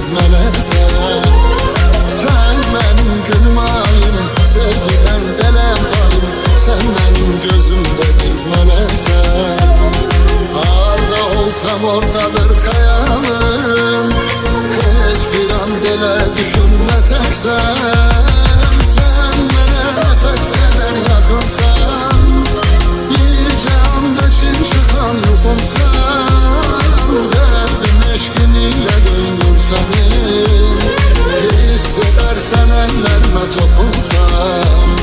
bilmələrsən. Sen benim gülüm ayım, sevgiden delem payım. Sen benim gözümde bilmələrsən. Harda olsam oradadır xəyalım. Heç bir an belə düşünmə təksən. Sen mənə nəfəs qədər yaxınsan. Bircə anda çin çıxan yuxumsan. Qəlbim eşqin ilə döynür səni. Hiss edərsən əllərimə toxunsan.